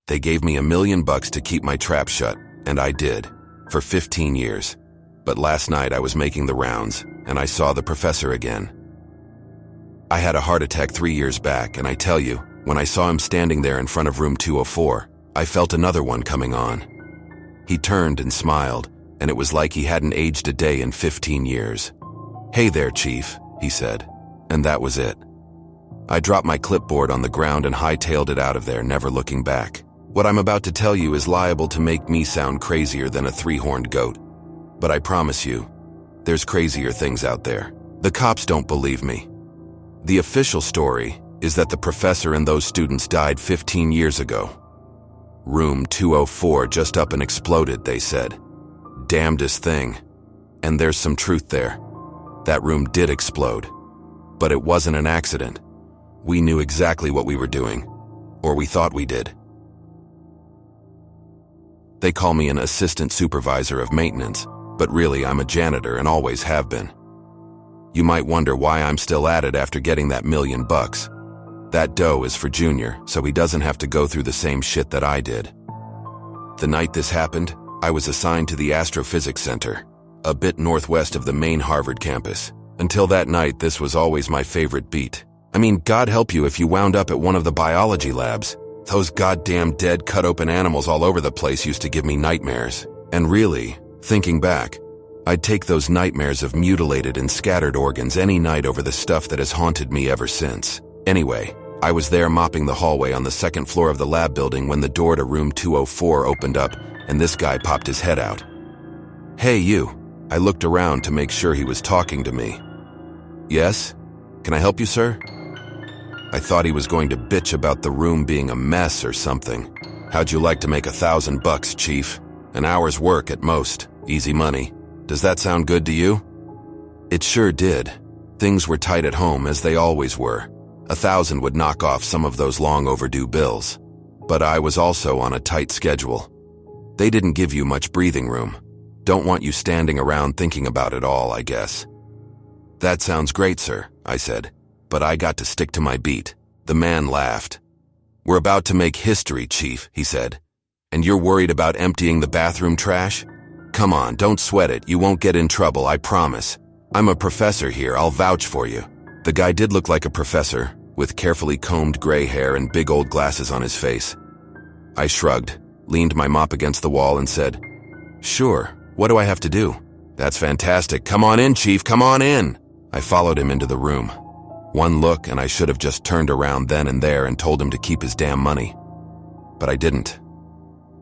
They gave me $1,000,000 to keep my trap shut, and I did, for 15 years. But last night I was making the rounds, and I saw the professor again. I had a heart attack 3 years back, and I tell you, when I saw him standing there in front of room 204, I felt another one coming on. He turned and smiled, and it was like he hadn't aged a day in 15 years. "Hey there, Chief," he said, and that was it. I dropped my clipboard on the ground and hightailed it out of there, never looking back. What I'm about to tell you is liable to make me sound crazier than a three-horned goat. But I promise you, there's crazier things out there. The cops don't believe me. The official story is that the professor and those students died 15 years ago. Room 204 just up and exploded, they said. Damnedest thing. And there's some truth there. That room did explode. But it wasn't an accident. We knew exactly what we were doing. Or we thought we did. They call me an assistant supervisor of maintenance, but really I'm a janitor and always have been. You might wonder why I'm still at it after getting that $1,000,000. That dough is for Junior, so he doesn't have to go through the same shit that I did. The night this happened, I was assigned to the Astrophysics Center, a bit northwest of the main Harvard campus. Until that night, this was always my favorite beat. I mean, God help you if you wound up at one of the biology labs. Those goddamn dead, cut-open animals all over the place used to give me nightmares. And really, thinking back, I'd take those nightmares of mutilated and scattered organs any night over the stuff that has haunted me ever since. Anyway, I was there mopping the hallway on the second floor of the lab building when the door to room 204 opened up and this guy popped his head out. "Hey, you." I looked around to make sure he was talking to me. "Yes? Can I help you, sir?" I thought he was going to bitch about the room being a mess or something. "How'd you like to make $1,000, Chief? An hour's work at most. Easy money. Does that sound good to you?" It sure did. Things were tight at home, as they always were. 1,000 would knock off some of those long overdue bills. But I was also on a tight schedule. They didn't give you much breathing room. Don't want you standing around thinking about it all, I guess. "That sounds great, sir," I said. But I got to stick to my beat. The man laughed. "We're about to make history, Chief," he said. "And you're worried about emptying the bathroom trash? Come on, don't sweat it. You won't get in trouble, I promise. I'm a professor here, I'll vouch for you." The guy did look like a professor, with carefully combed gray hair and big old glasses on his face. I shrugged, leaned my mop against the wall and said, "Sure, what do I have to do?" "That's fantastic. Come on in, Chief, come on in." I followed him into the room. One look and I should have just turned around then and there and told him to keep his damn money. But I didn't.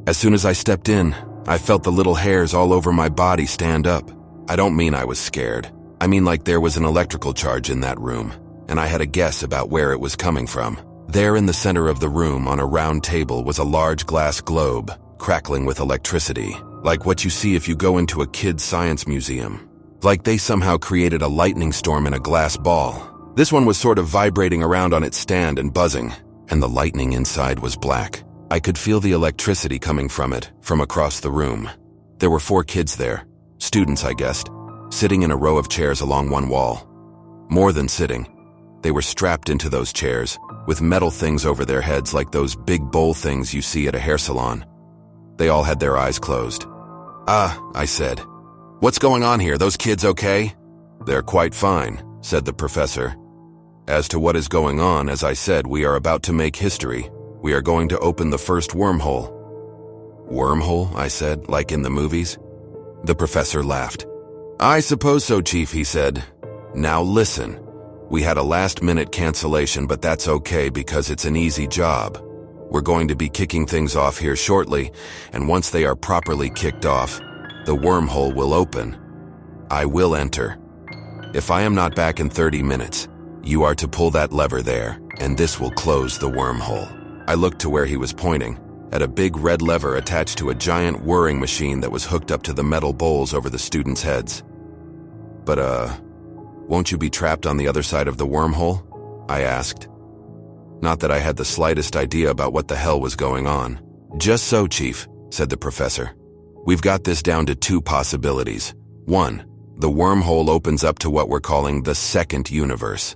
As soon as I stepped in, I felt the little hairs all over my body stand up. I don't mean I was scared. I mean like there was an electrical charge in that room, and I had a guess about where it was coming from. There in the center of the room on a round table was a large glass globe, crackling with electricity, like what you see if you go into a kid's science museum. Like they somehow created a lightning storm in a glass ball. This one was sort of vibrating around on its stand and buzzing, and the lightning inside was black. I could feel the electricity coming from it, from across the room. There were 4 kids there, students I guessed, sitting in a row of chairs along one wall. More than sitting, they were strapped into those chairs, with metal things over their heads like those big bowl things you see at a hair salon. They all had their eyes closed. "Ah," I said. "What's going on here? Those kids okay?" "They're quite fine," said the professor. "As to what is going on, as I said, we are about to make history. We are going to open the first wormhole." "Wormhole?" I said, "like in the movies?" The professor laughed. "I suppose so, Chief," he said. "Now listen. We had a last-minute cancellation, but that's okay because it's an easy job. We're going to be kicking things off here shortly, and once they are properly kicked off, the wormhole will open. I will enter. If I am not back in 30 minutes, you are to pull that lever there, and this will close the wormhole." I looked to where he was pointing, at a big red lever attached to a giant whirring machine that was hooked up to the metal bowls over the students' heads. "But, won't you be trapped on the other side of the wormhole?" I asked. Not that I had the slightest idea about what the hell was going on. "Just so, Chief," said the professor. "We've got this down to 2 possibilities. 1, the wormhole opens up to what we're calling the second universe.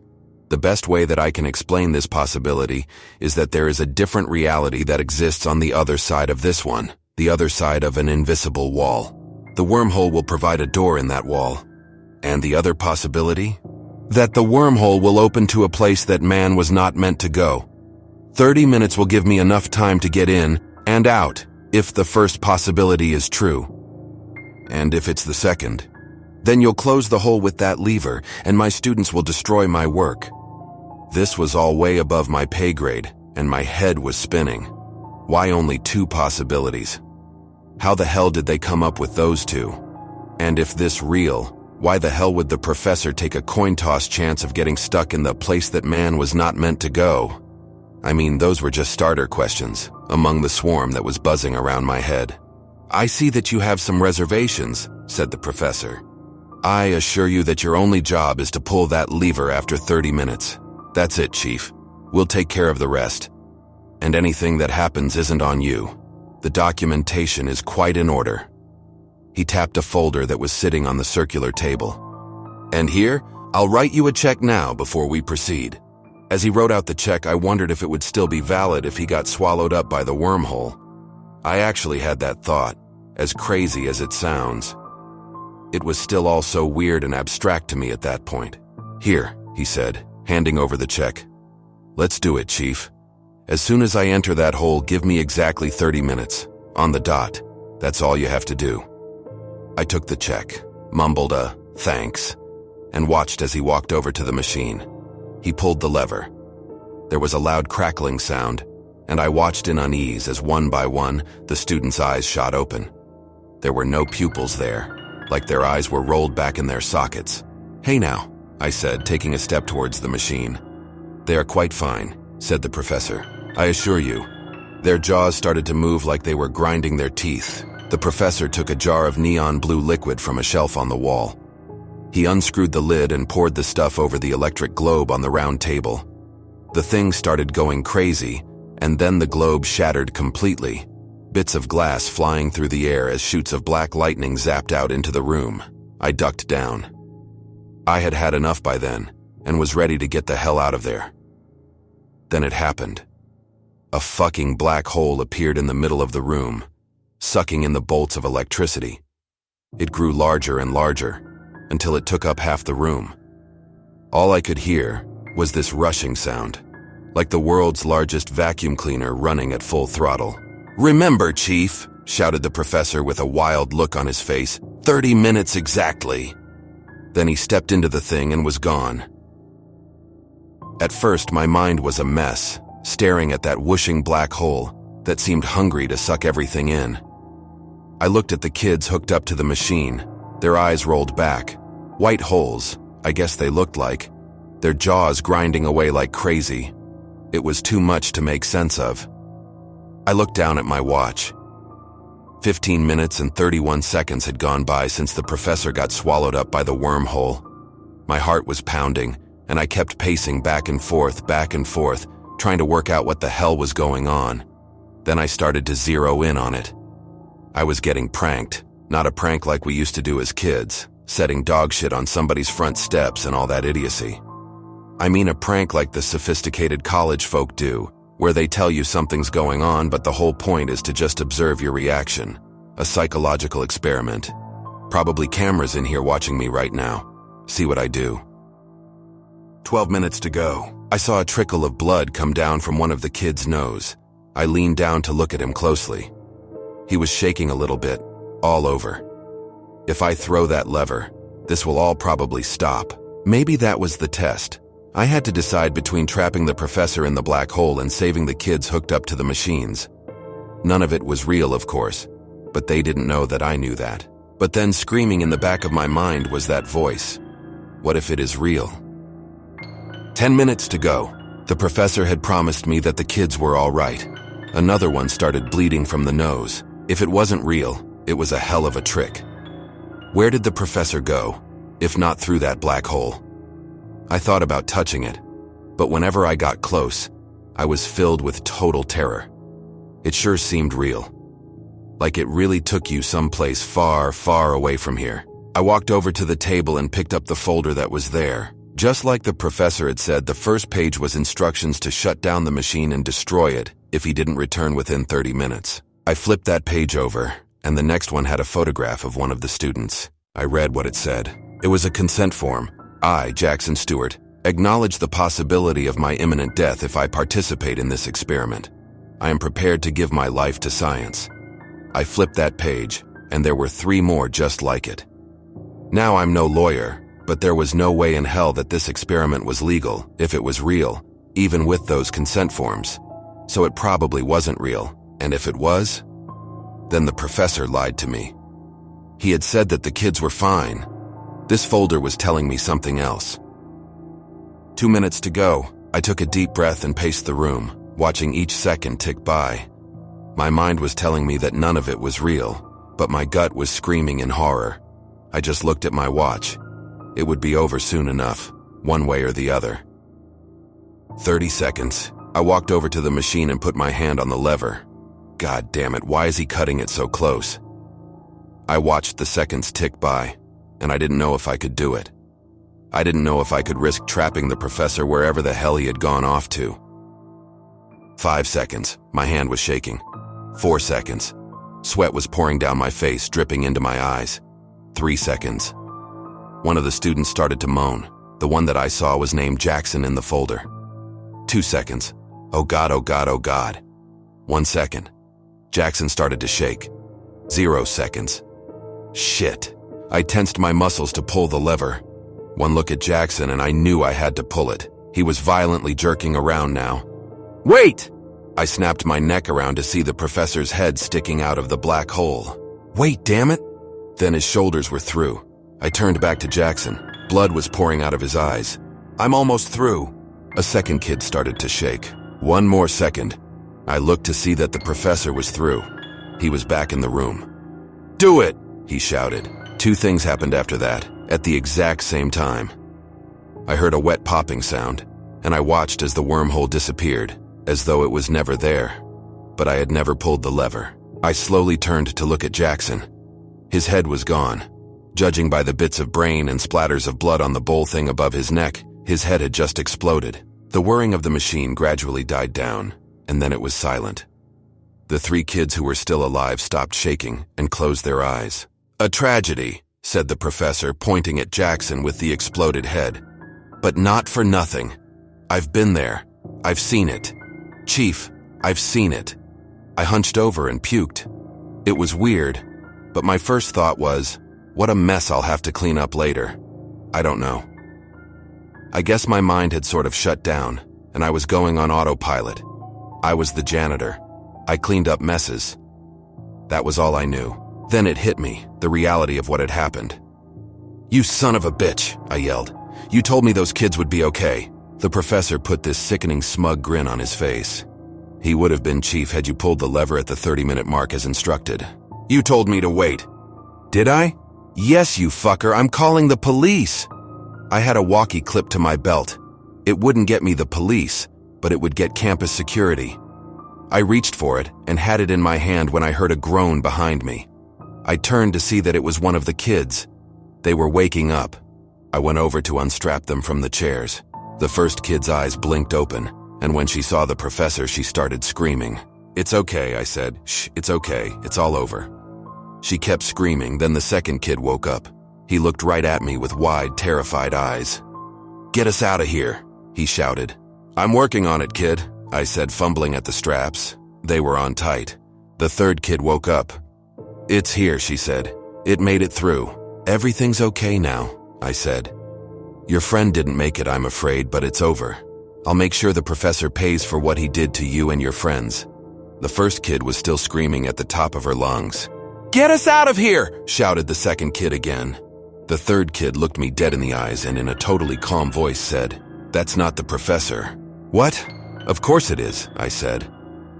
The best way that I can explain this possibility is that there is a different reality that exists on the other side of this one, the other side of an invisible wall. The wormhole will provide a door in that wall. And the other possibility? That the wormhole will open to a place that man was not meant to go. 30 minutes will give me enough time to get in and out, if the first possibility is true. And if it's the second, then you'll close the hole with that lever, and my students will destroy my work. This was all way above my pay grade, and my head was spinning. Why only 2 possibilities? How the hell did they come up with those 2? And if this real, why the hell would the professor take a coin toss chance of getting stuck in the place that man was not meant to go? I mean, those were just starter questions, among the swarm that was buzzing around my head. "I see that you have some reservations," said the professor. "I assure you that your only job is to pull that lever after 30 minutes. That's it, Chief. We'll take care of the rest. And anything that happens isn't on you. The documentation is quite in order." He tapped a folder that was sitting on the circular table. "And here, I'll write you a check now before we proceed." As he wrote out the check, I wondered if it would still be valid if he got swallowed up by the wormhole. I actually had that thought, as crazy as it sounds. It was still all so weird and abstract to me at that point. "Here," he said, handing over the check. "Let's do it, Chief. As soon as I enter that hole, give me exactly 30 minutes. On the dot. That's all you have to do." I took the check, mumbled a thanks, and watched as he walked over to the machine. He pulled the lever. There was a loud crackling sound, and I watched in unease as one by one the students' eyes shot open. There were no pupils there, like their eyes were rolled back in their sockets. "Hey now," I said, taking a step towards the machine. "They are quite fine," said the professor. "I assure you." Their jaws started to move like they were grinding their teeth. The professor took a jar of neon blue liquid from a shelf on the wall. He unscrewed the lid and poured the stuff over the electric globe on the round table. The thing started going crazy, and then the globe shattered completely, bits of glass flying through the air as shoots of black lightning zapped out into the room. I ducked down. I had had enough by then, and was ready to get the hell out of there. Then it happened. A fucking black hole appeared in the middle of the room, sucking in the bolts of electricity. It grew larger and larger, until it took up half the room. All I could hear was this rushing sound, like the world's largest vacuum cleaner running at full throttle. "Remember, Chief," shouted the professor with a wild look on his face, 30 minutes exactly." Then he stepped into the thing and was gone. At first, my mind was a mess, staring at that whooshing black hole that seemed hungry to suck everything in. I looked at the kids hooked up to the machine, their eyes rolled back. White holes, I guess they looked like, their jaws grinding away like crazy. It was too much to make sense of. I looked down at my watch. 15 minutes and 31 seconds had gone by since the professor got swallowed up by the wormhole. My heart was pounding, and I kept pacing back and forth, trying to work out what the hell was going on. Then I started to zero in on it. I was getting pranked, not a prank like we used to do as kids, setting dog shit on somebody's front steps and all that idiocy. I mean a prank like the sophisticated college folk do, where they tell you something's going on but the whole point is to just observe your reaction. A psychological experiment. Probably cameras in here watching me right now. See what I do. 12 minutes to go. I saw a trickle of blood come down from one of the kids' nose. I leaned down to look at him closely. He was shaking a little bit, all over. If I throw that lever, this will all probably stop. Maybe that was the test. I had to decide between trapping the professor in the black hole and saving the kids hooked up to the machines. None of it was real, of course, but they didn't know that I knew that. But then screaming in the back of my mind was that voice. What if it is real? 10 minutes to go. The professor had promised me that the kids were all right. Another one started bleeding from the nose. If it wasn't real, it was a hell of a trick. Where did the professor go, if not through that black hole? I thought about touching it, but whenever I got close, I was filled with total terror. It sure seemed real. Like it really took you someplace far, far away from here. I walked over to the table and picked up the folder that was there, Just like the professor had said, the first page was instructions to shut down the machine and destroy it if he didn't return within 30 minutes. I flipped that page over, and the next one had a photograph of one of the students. I read what it said. It was a consent form. I, Jackson Stewart, acknowledge the possibility of my imminent death if I participate in this experiment. I am prepared to give my life to science. I flipped that page, and there were 3 more just like it. Now I'm no lawyer, but there was no way in hell that this experiment was legal, if it was real, even with those consent forms. So it probably wasn't real, and if it was, then the professor lied to me. He had said that the kids were fine. This folder was telling me something else. 2 minutes to go. I took a deep breath and paced the room, watching each second tick by. My mind was telling me that none of it was real, but my gut was screaming in horror. I just looked at my watch. It would be over soon enough, one way or the other. 30 seconds. I walked over to the machine and put my hand on the lever. God damn it, why is he cutting it so close? I watched the seconds tick by, and I didn't know if I could do it. I didn't know if I could risk trapping the professor wherever the hell he had gone off to. 5 seconds. My hand was shaking. 4 seconds. Sweat was pouring down my face, dripping into my eyes. 3 seconds. One of the students started to moan. The one that I saw was named Jackson in the folder. 2 seconds. Oh God, oh God, oh God. 1 second. Jackson started to shake. 0 seconds. Shit. I tensed my muscles to pull the lever. One look at Jackson and I knew I had to pull it. He was violently jerking around now. Wait! I snapped my neck around to see the professor's head sticking out of the black hole. Wait, damn it! Then his shoulders were through. I turned back to Jackson. Blood was pouring out of his eyes. I'm almost through. A second kid started to shake. 1 more second. I looked to see that the professor was through. He was back in the room. Do it! He shouted. 2 things happened after that, at the exact same time. I heard a wet popping sound, and I watched as the wormhole disappeared, as though it was never there. But I had never pulled the lever. I slowly turned to look at Jackson. His head was gone. Judging by the bits of brain and splatters of blood on the bowl thing above his neck, his head had just exploded. The whirring of the machine gradually died down, and then it was silent. The 3 kids who were still alive stopped shaking and closed their eyes. A tragedy, said the professor, pointing at Jackson with the exploded head. But not for nothing. I've been there. I've seen it. Chief, I've seen it. I hunched over and puked. It was weird, but my first thought was, what a mess I'll have to clean up later. I don't know. I guess my mind had sort of shut down, and I was going on autopilot. I was the janitor. I cleaned up messes. That was all I knew. Then it hit me, the reality of what had happened. You son of a bitch, I yelled. You told me those kids would be okay. The professor put this sickening smug grin on his face. He would have been, Chief, had you pulled the lever at the 30-minute mark as instructed. You told me to wait. Did I? Yes, you fucker, I'm calling the police. I had a walkie clipped to my belt. It wouldn't get me the police, but it would get campus security. I reached for it and had it in my hand when I heard a groan behind me. I turned to see that it was one of the kids. They were waking up. I went over to unstrap them from the chairs. The first kid's eyes blinked open, and when she saw the professor, she started screaming. It's okay, I said. Shh, it's okay. It's all over. She kept screaming, then the second kid woke up. He looked right at me with wide, terrified eyes. Get us out of here, he shouted. I'm working on it, kid, I said, fumbling at the straps. They were on tight. The third kid woke up. It's here, she said. It made it through. Everything's okay now, I said. Your friend didn't make it, I'm afraid, but it's over. I'll make sure the professor pays for what he did to you and your friends. The first kid was still screaming at the top of her lungs. Get us out of here, shouted the second kid again. The third kid looked me dead in the eyes and in a totally calm voice said, That's not the professor. What? Of course it is, I said.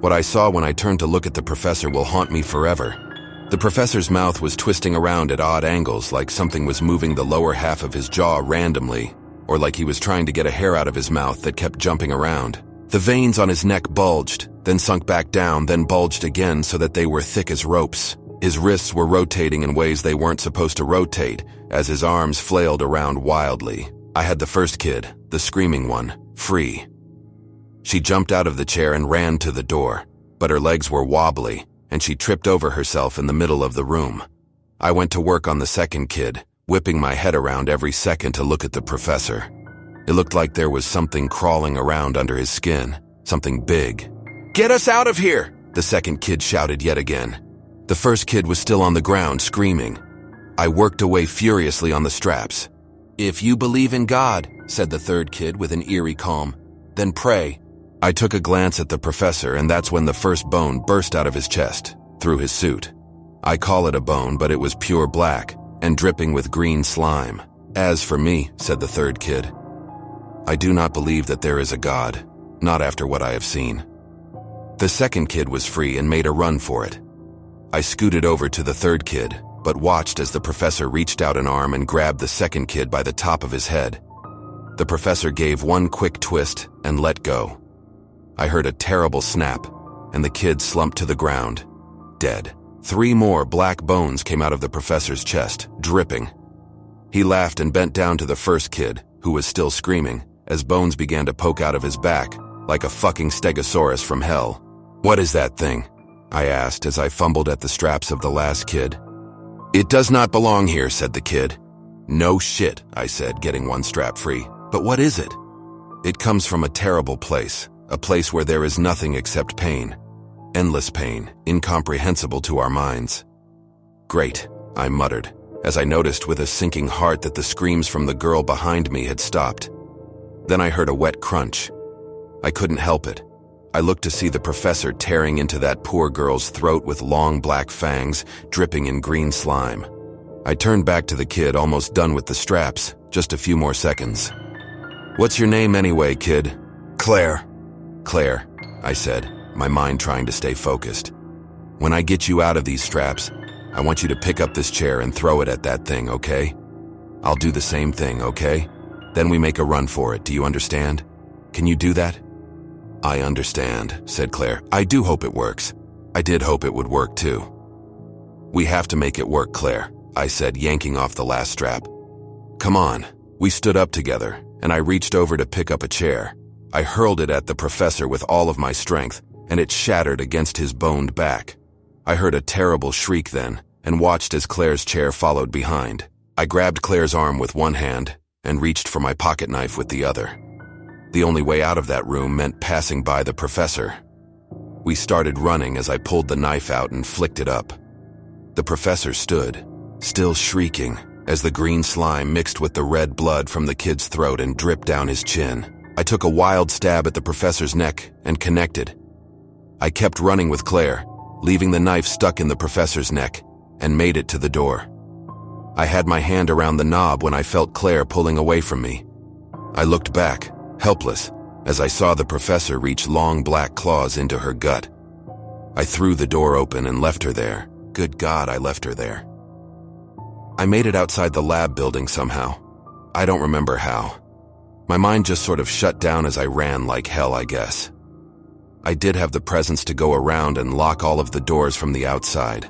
What I saw when I turned to look at the professor will haunt me forever. The professor's mouth was twisting around at odd angles, like something was moving the lower half of his jaw randomly, or like he was trying to get a hair out of his mouth that kept jumping around. The veins on his neck bulged, then sunk back down, then bulged again so that they were thick as ropes. His wrists were rotating in ways they weren't supposed to rotate, as his arms flailed around wildly. I had the first kid, the screaming one, free. She jumped out of the chair and ran to the door, but her legs were wobbly, and she tripped over herself in the middle of the room. I went to work on the second kid, whipping my head around every second to look at the professor. It looked like there was something crawling around under his skin, something big. "Get us out of here!" the second kid shouted yet again. The first kid was still on the ground, screaming. I worked away furiously on the straps. "If you believe in God," said the third kid with an eerie calm, "then pray." I took a glance at the professor, and that's when the first bone burst out of his chest, through his suit. I call it a bone, but it was pure black, and dripping with green slime. "As for me," said the third kid, "I do not believe that there is a God, not after what I have seen." The second kid was free and made a run for it. I scooted over to the third kid, but watched as the professor reached out an arm and grabbed the second kid by the top of his head. The professor gave one quick twist and let go. I heard a terrible snap, and the kid slumped to the ground, dead. 3 more black bones came out of the professor's chest, dripping. He laughed and bent down to the first kid, who was still screaming, as bones began to poke out of his back, like a fucking stegosaurus from hell. "What is that thing?" I asked as I fumbled at the straps of the last kid. "It does not belong here," said the kid. "No shit," I said, getting one strap free. "But what is it?" "It comes from a terrible place, a place where there is nothing except pain. Endless pain, incomprehensible to our minds." "Great," I muttered, as I noticed with a sinking heart that the screams from the girl behind me had stopped. Then I heard a wet crunch. I couldn't help it. I looked to see the professor tearing into that poor girl's throat with long black fangs, dripping in green slime. I turned back to the kid, almost done with the straps, just a few more seconds. "What's your name anyway, kid?" "Claire." "Claire," I said, my mind trying to stay focused. "When I get you out of these straps, I want you to pick up this chair and throw it at that thing, okay? I'll do the same thing, okay? Then we make a run for it, do you understand? Can you do that?" "I understand," said Claire. "I do hope it works. I did hope it would work too." "We have to make it work, Claire," I said, yanking off the last strap. "Come on." We stood up together, and I reached over to pick up a chair. I hurled it at the professor with all of my strength, and it shattered against his boned back. I heard a terrible shriek then, and watched as Claire's chair followed behind. I grabbed Claire's arm with one hand, and reached for my pocket knife with the other. The only way out of that room meant passing by the professor. We started running as I pulled the knife out and flicked it up. The professor stood, still shrieking, as the green slime mixed with the red blood from the kid's throat and dripped down his chin. I took a wild stab at the professor's neck and connected. I kept running with Claire, leaving the knife stuck in the professor's neck, and made it to the door. I had my hand around the knob when I felt Claire pulling away from me. I looked back, helpless, as I saw the professor reach long black claws into her gut. I threw the door open and left her there. Good God, I left her there. I made it outside the lab building somehow. I don't remember how. My mind just sort of shut down as I ran like hell, I guess. I did have the presence to go around and lock all of the doors from the outside.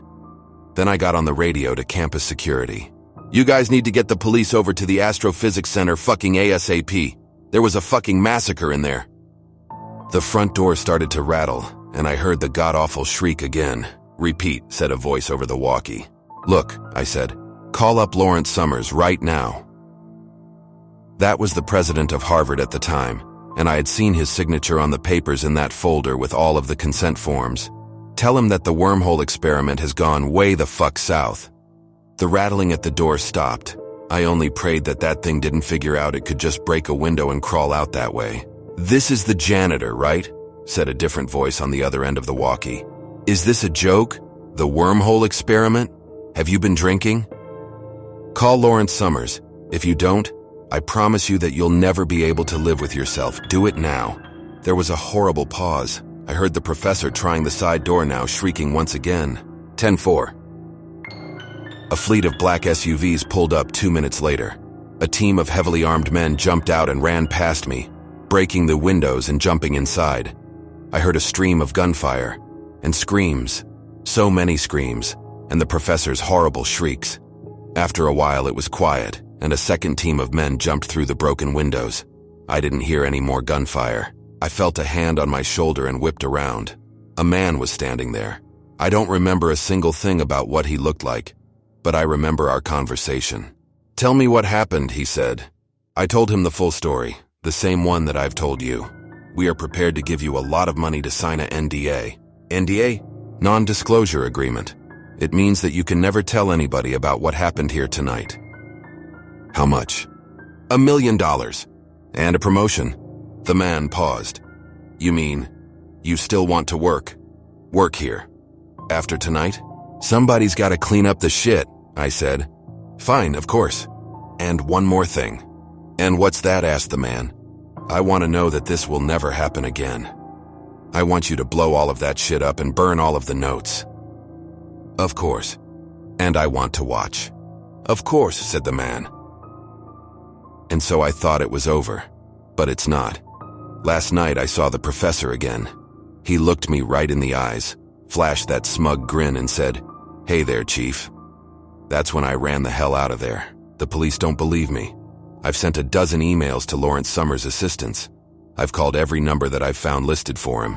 Then I got on the radio to campus security. "You guys need to get the police over to the Astrophysics Center fucking ASAP. There was a fucking massacre in there." The front door started to rattle, and I heard the god-awful shriek again. "Repeat," said a voice over the walkie. "Look," I said, "call up Lawrence Summers right now." That was the president of Harvard at the time, and I had seen his signature on the papers in that folder with all of the consent forms. Tell him that the wormhole experiment has gone way the fuck south. The rattling at the door stopped. I only prayed that that thing didn't figure out it could just break a window and crawl out that way. "This is the janitor, right?" said a different voice on the other end of the walkie. "Is this a joke? The wormhole experiment? Have you been drinking? Call Lawrence Summers. If you don't, I promise you that you'll never be able to live with yourself. Do it now." There was a horrible pause. I heard the professor trying the side door now, shrieking once again. 10-4. A fleet of black SUVs pulled up 2 minutes later. A team of heavily armed men jumped out and ran past me, breaking the windows and jumping inside. I heard a stream of gunfire and screams, so many screams, and the professor's horrible shrieks. After a while, it was quiet, and a second team of men jumped through the broken windows. I didn't hear any more gunfire. I felt a hand on my shoulder and whipped around. A man was standing there. I don't remember a single thing about what he looked like, but I remember our conversation. "Tell me what happened," he said. I told him the full story, the same one that I've told you. "We are prepared to give you a lot of money to sign a NDA. NDA? Non-disclosure agreement. It means that you can never tell anybody about what happened here tonight." "How much?" $1 million. "And a promotion." The man paused. "You mean, you still want to work? Work here? After tonight?" "Somebody's got to clean up the shit," I said. "Fine, of course. And one more thing." "And what's that?" asked the man. "I want to know that this will never happen again. I want you to blow all of that shit up and burn all of the notes." "Of course. And I want to watch." "Of course," said the man. And so I thought it was over, but it's not. Last night I saw the professor again. He looked me right in the eyes, flashed that smug grin and said, "Hey there, Chief." That's when I ran the hell out of there. The police don't believe me. I've sent a dozen emails to Lawrence Summers' assistants. I've called every number that I've found listed for him.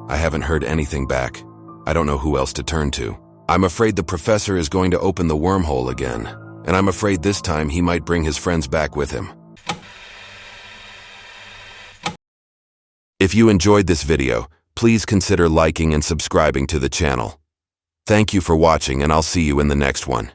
I haven't heard anything back. I don't know who else to turn to. I'm afraid the professor is going to open the wormhole again, and I'm afraid this time he might bring his friends back with him. If you enjoyed this video, please consider liking and subscribing to the channel. Thank you for watching, and I'll see you in the next one.